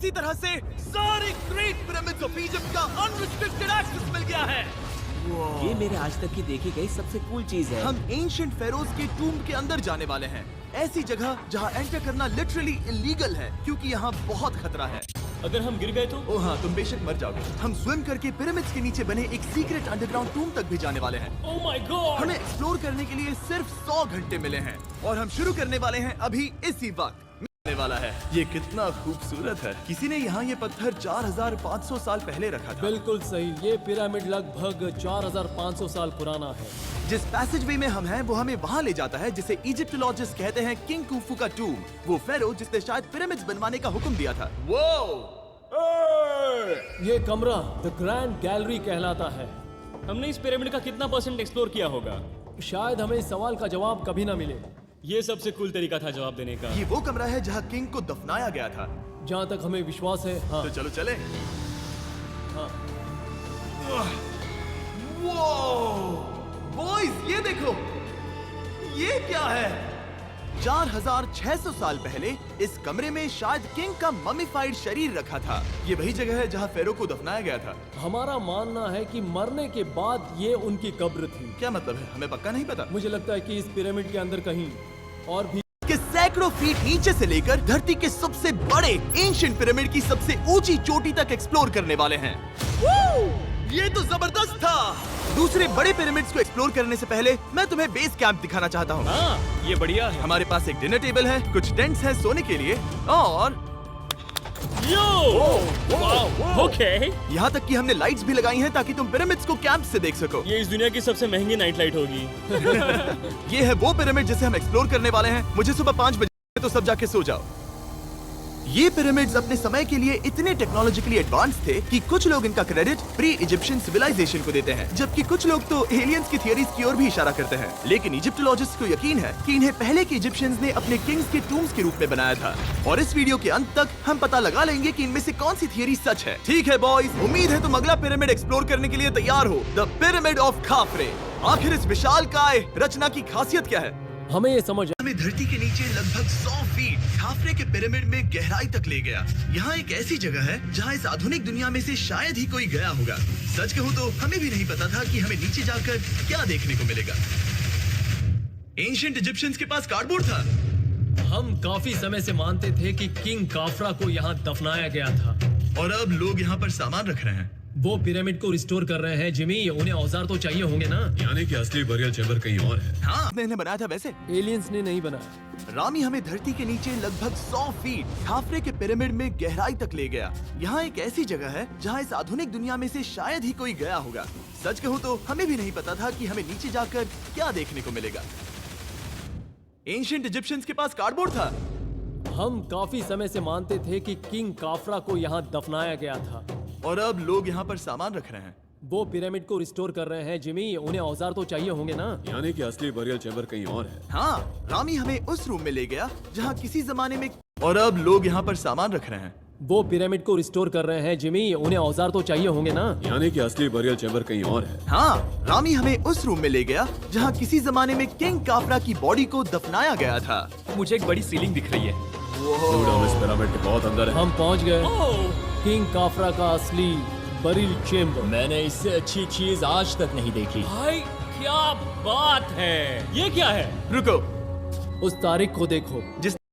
इसी तरह से सारे ग्रेट पिरामिड्स ऑफ इजिप्ट का अनरिस्ट्रिक्टेड एक्सेस मिल गया है। ये मेरे आज तक की देखी गई सबसे कूल चीज है। हम एंशिएंट फेरोज के टूम्ब के अंदर जाने वाले हैं, ऐसी जगह जहां एंटर करना लिटरली इलीगल है क्योंकि यहाँ बहुत खतरा है। अगर हम गिर गए तो? ओ हाँ, तुम बेशक मर जाओगे। हम स्विम करके पिरामिड्स के नीचे बने एक सीक्रेट अंडरग्राउंड टूम्ब तक भी जाने वाले हैं। Oh my God! हमें एक्सप्लोर करने के लिए सिर्फ 100 घंटे मिले हैं और हम शुरू करने वाले हैं अभी इसी वक्त। मिलने वाला है। ये कितना खूबसूरत है। किसी ने यहाँ ये पत्थर 4500 साल पहले रखा था। बिल्कुल सही। ये पिरामिड लगभग 4500 साल पुराना है। जिस पैसेजवे में हम हैं वो हमें वहाँ ले जाता है जिसे इजिप्टोलॉजिस्ट कहते हैं किंग कुफू का टूम। वो फेरो जिसने शायद पिरामिड्स बनवाने का हुक्म दिया था। वो ये कमरा द ग्रैंड गैलरी कहलाता है। हमने इस पिरामिड का कितना % एक्सप्लोर किया होगा? शायद हमें इस सवाल का जवाब कभी ना मिले। ये सबसे कूल तरीका था जवाब देने का। ये वो कमरा है जहाँ किंग को दफनाया गया था। जहाँ तक हमें विश्वास है। हाँ। तो चलो चले। हाँ। बॉयज ये देखो, ये क्या है? 4600 साल पहले इस कमरे में शायद किंग का ममीफाइड शरीर रखा था। ये वही जगह है जहाँ फेरो को दफनाया गया था। हमारा मानना है कि मरने के बाद ये उनकी कब्र थी। क्या मतलब है? हमें पक्का नहीं पता। मुझे लगता है कि इस पिरामिड के अंदर कहीं और भी के सैकड़ों फीट नीचे से लेकर धरती के सबसे बड़े एंशिएंट पिरामिड की सबसे ऊंची चोटी तक एक्सप्लोर करने वाले हैं। ये तो जबरदस्त था। दूसरे बड़े पिरामिड्स को एक्सप्लोर करने से पहले मैं तुम्हें बेस कैंप दिखाना चाहता हूँ। हाँ, ये बढ़िया है। हमारे पास एक डिनर टेबल है, कुछ टेंट्स हैं सोने के लिए और ओके। यहाँ तक कि हमने लाइट्स भी लगाई हैं ताकि तुम पिरामिड्स को कैंप से देख सको। ये इस दुनिया की सबसे महंगी नाइट लाइट होगी। ये है वो पिरामिड जिसे हम एक्सप्लोर करने वाले हैं। मुझे सुबह 5 बजे तो सब जाके सो जाओ। ये पिरामिड्स अपने समय के लिए इतने टेक्नोलॉजिकली एडवांस थे कि कुछ लोग इनका क्रेडिट प्री इजिप्शियन सिविलाइजेशन को देते हैं, जबकि कुछ लोग तो एलियंस की थियरीज की ओर भी इशारा करते हैं। लेकिन इजिप्टोलॉजिस्ट को यकीन है कि इन्हें पहले के इजिप्शियंस ने अपने किंग्स के टूम्स के रूप में बनाया था। और इस वीडियो के अंत तक हम पता लगा लेंगे कि इनमें से कौन सी थियरी सच है। ठीक है बॉयज, उम्मीद है तुम अगला पिरामिड एक्सप्लोर करने के लिए तैयार हो। The pyramid of खाफरे। आखिर इस विशालकाय रचना की खासियत क्या है? हमें ये समझ हमें धरती के नीचे लगभग 100 फीट खाफरे के पिरामिड में गहराई तक ले गया। यहाँ एक ऐसी जगह है जहाँ इस आधुनिक दुनिया में से शायद ही कोई गया होगा। सच कहूँ तो हमें भी नहीं पता था कि हमें नीचे जाकर क्या देखने को मिलेगा। एंशिएंट इजिप्शियंस के पास कार्डबोर्ड था। हम काफी समय से मानते थे कि किंग काफरा को यहाँ दफनाया गया था। और अब लोग यहाँ पर सामान रख रहे हैं। वो पिरामिड को रिस्टोर कर रहे हैं। जिमी, उन्हें औजार तो चाहिए होंगे ना? यानी कि असली बरियल चैम्बर कहीं और है। हाँ, मैंने बनाया था वैसे। एलियंस ने नहीं बनाया। रामी हमें धरती के नीचे लगभग 100 फीट खाफरे के पिरामिड में गहराई तक ले गया। यहाँ एक ऐसी जगह है जहाँ इस आधुनिक दुनिया में से शायद ही कोई गया होगा। सच कहूँ तो हमें भी नहीं पता था कि हमें नीचे जाकर क्या देखने को मिलेगा। एंशिएंट इजिप्शियंस के पास कार्डबोर्ड था। हम काफी समय से मानते थे कि किंग काफरा को यहाँ दफनाया गया था। और अब लोग यहाँ पर सामान रख रहे हैं। वो पिरामिड को रिस्टोर कर रहे हैं। जिमी, उन्हें औजार तो चाहिए होंगे ना? यानी कि असली बरियल चैम्बर कहीं और है। हाँ, रामी हमें उस रूम में ले गया जहाँ किसी जमाने में। और अब लोग यहाँ पर सामान रख रहे हैं। वो पिरामिड को रिस्टोर कर रहे हैं। जिमी, उन्हें औजार तो चाहिए होंगे ना? यानी कि असली बरियल चैम्बर कहीं और है। हाँ, रामी हमें उस रूम में ले गया जहाँ किसी जमाने में किंग काफरा की बॉडी को दफनाया गया था। मुझे एक बड़ी सीलिंग दिख रही है। Dude, हम इस पिरामिड के बहुत अंदर है। हम पहुंच गए किंग काफरा का असली बरिल चेम्बर। मैंने इससे अच्छी चीज आज तक नहीं देखी। भाई क्या बात है! ये क्या है? रुको, उस तारीख को देखो जिस